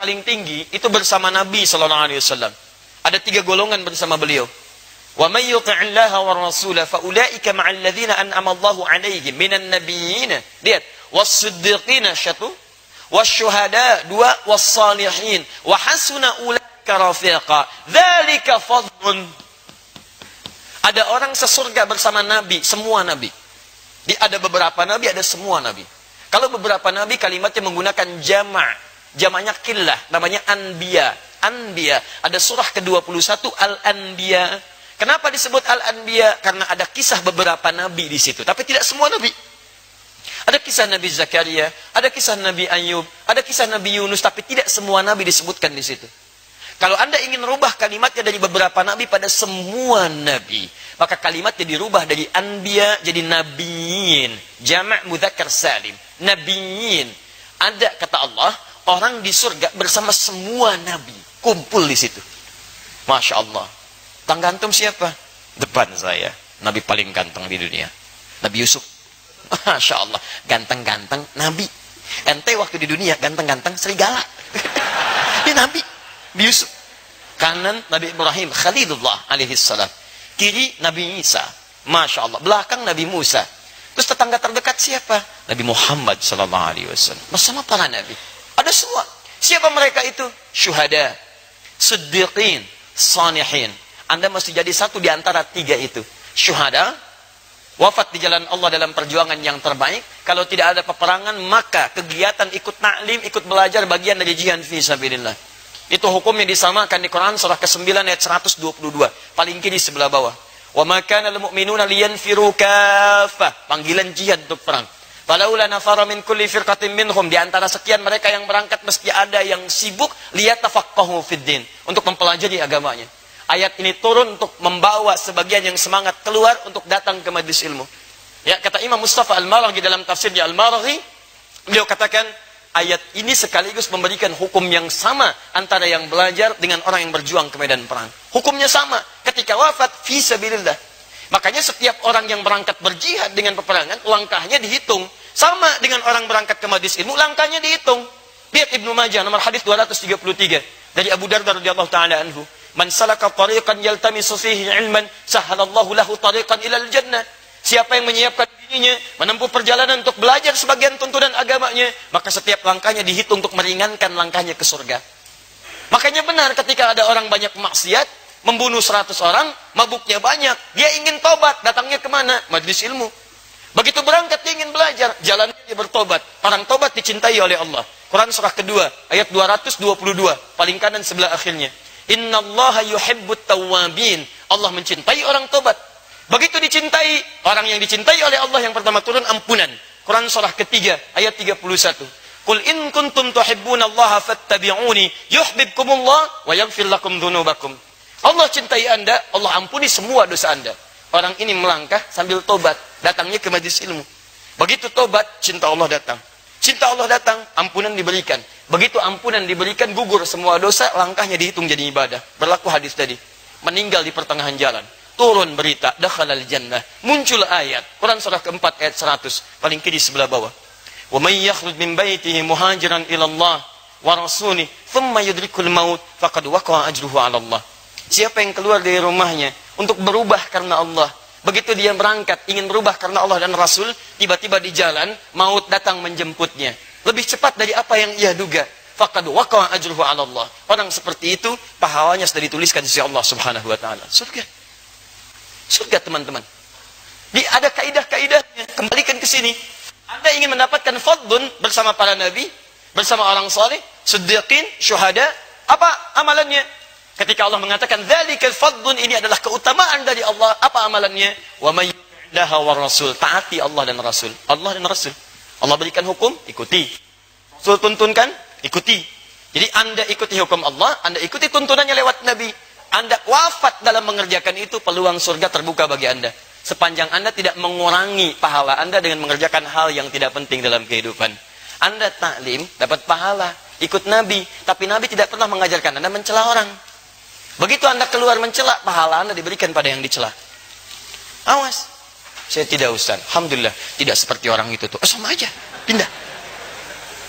paling tinggi itu bersama Nabi sallallahu alaihi wasallam. Ada 3 golongan bersama beliau. Wa may yuti'illaha war rasula fa ulaika ma'al ladzina an'ama Allahu 'alaihim minan nabiyyin. Lihat, was-siddiqina syatu, wasyuhada 2, was-salihin wa hasuna ulaika rafiqa. Dzalika fadlun. Ada orang sesurga bersama Nabi, semua Nabi. Ada beberapa Nabi, ada semua Nabi. Kalau beberapa Nabi kalimatnya menggunakan jama'. Jamaknya qillah, namanya anbiya. Anbiya. Ada surah ke-21 Al-Anbiya. Kenapa disebut Al-Anbiya? Karena ada kisah beberapa Nabi di situ. Tapi tidak semua Nabi. Ada kisah Nabi Zakaria, ada kisah Nabi Ayub, ada kisah Nabi Yunus. Tapi tidak semua Nabi disebutkan di situ. Kalau Anda ingin merubah kalimatnya dari beberapa Nabi pada semua Nabi, maka kalimatnya dirubah dari Anbiya jadi Nabiyin. Jama' mudzakkar salim. Nabiyin. Ada kata Allah, orang di surga bersama semua Nabi. Kumpul di situ. Masya Allah. Tanggantum siapa? Depan saya. Nabi paling ganteng di dunia. Nabi Yusuf. Masya Allah. Ganteng-ganteng Nabi. Ente waktu di dunia ganteng-ganteng serigala. Ini Nabi. Yusuf. Kanan Nabi Ibrahim. Khalilullah alaihissalam. Kiri Nabi Isa. Masya Allah. Belakang Nabi Musa. Terus tetangga terdekat siapa? Nabi Muhammad sallallahu alaihi wasallam. Bersama para Nabi. Ada semua. Siapa mereka itu? Syuhada, siddiqin, salihin. Anda mesti jadi satu di antara 3 itu. Syuhada, wafat di jalan Allah dalam perjuangan yang terbaik. Kalau tidak ada peperangan, maka kegiatan ikut ta'lim, ikut belajar bagian dari jihad fi sabilillah. Itu hukumnya disamakan di Quran surah ke-9 ayat 122. Paling kiri sebelah bawah. Wa ma kana lil mu'minuna liyanfiru kaffah. Panggilan jihad untuk perang. Falaula nafara min kulli firqatin minhum, di antara sekian mereka yang berangkat mesti ada yang sibuk liyatafaqahu fid din, untuk mempelajari agamanya. Ayat ini turun untuk membawa sebagian yang semangat keluar untuk datang ke majelis ilmu. Ya, kata Imam Mustafa Al-Maraghi dalam tafsirnya Al-Maraghi, beliau katakan ayat ini sekaligus memberikan hukum yang sama antara yang belajar dengan orang yang berjuang ke medan perang. Hukumnya sama ketika wafat fi sabilillah. Makanya setiap orang yang berangkat berjihad dengan peperangan, langkahnya dihitung. Sama dengan orang berangkat ke majelis ilmu, langkahnya dihitung. Lihat Ibnu Majah, nomor hadis 233. Dari Abu Darda radhiyallahu ta'ala anhu. Man salaka tariqan yaltamisu fihi ilman, sahalallahu lahu tariqan ilal jannah. Siapa yang menyiapkan dirinya, menempuh perjalanan untuk belajar sebagian tuntunan agamanya, maka setiap langkahnya dihitung untuk meringankan langkahnya ke surga. Makanya benar ketika ada orang banyak maksiat, membunuh 100 orang, mabuknya banyak. Dia ingin tobat, datangnya kemana? Majelis ilmu. Begitu berangkat dia ingin belajar, jalannya dia bertobat. Orang tobat dicintai oleh Allah. Quran surah kedua, ayat 222, paling kanan sebelah akhirnya. Innallaha yuhibbut tawwabin. Allah mencintai orang tobat. Begitu dicintai, orang yang dicintai oleh Allah yang pertama turun ampunan. Quran surah ketiga, ayat 31. Qul in kuntum tuhibbunallaha fattabi'uni yuhibbukumullah wa yaghfir lakum dzunubakum. Allah cintai Anda, Allah ampuni semua dosa Anda. Orang ini melangkah sambil tobat, datangnya ke majelis ilmu. Begitu tobat, cinta Allah datang. Cinta Allah datang, ampunan diberikan. Begitu ampunan diberikan, gugur semua dosa, langkahnya dihitung jadi ibadah. Berlaku hadis tadi. Meninggal di pertengahan jalan. Turun berita, dakhalal jannah. Muncul ayat. Quran surah keempat ayat 100. Paling kiri sebelah bawah. Wa may yakhruj min baitihi muhajiran ila Allah wa rasulih, thumma yudrikul maut, faqad waqa'a ajruhu 'ala Allah. Siapa yang keluar dari rumahnya untuk berubah karena Allah, begitu dia berangkat ingin berubah karena Allah dan Rasul, tiba-tiba di jalan maut datang menjemputnya lebih cepat dari apa yang ia duga, faqad waqa'a ajruhu 'ala Allah. Orang seperti itu pahalanya sudah dituliskan di sisi Allah Subhanahu wa taala. Surga teman-teman. Ada kaidah-kaidahnya. Kembalikan ke sini. Anda ingin mendapatkan fadlun bersama para nabi, bersama orang saleh, siddiqin, syuhada, apa amalannya? Ketika Allah mengatakan dzalikal fadlun, ini adalah keutamaan dari Allah, apa amalannya? Wa may yuti'illaha war rasul, taati Allah dan Rasul. Allah dan Rasul. Allah berikan hukum, ikuti. Rasul tuntunkan, ikuti. Jadi Anda ikuti hukum Allah, Anda ikuti tuntunannya lewat nabi. Anda wafat dalam mengerjakan itu, peluang surga terbuka bagi Anda. Sepanjang Anda tidak mengurangi pahala Anda dengan mengerjakan hal yang tidak penting dalam kehidupan. Anda taklim, dapat pahala. Ikut Nabi, tapi Nabi tidak pernah mengajarkan Anda mencela orang. Begitu Anda keluar mencela, pahala Anda diberikan pada yang dicela. Awas. Saya tidak Ustaz. Alhamdulillah, tidak seperti orang itu tuh. Sama aja, pindah.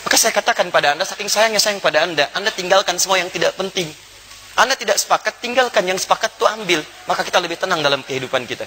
Maka saya katakan pada Anda, saking sayangnya sayang pada Anda tinggalkan semua yang tidak penting. Anda tidak sepakat, tinggalkan yang sepakat itu ambil. Maka kita lebih tenang dalam kehidupan kita.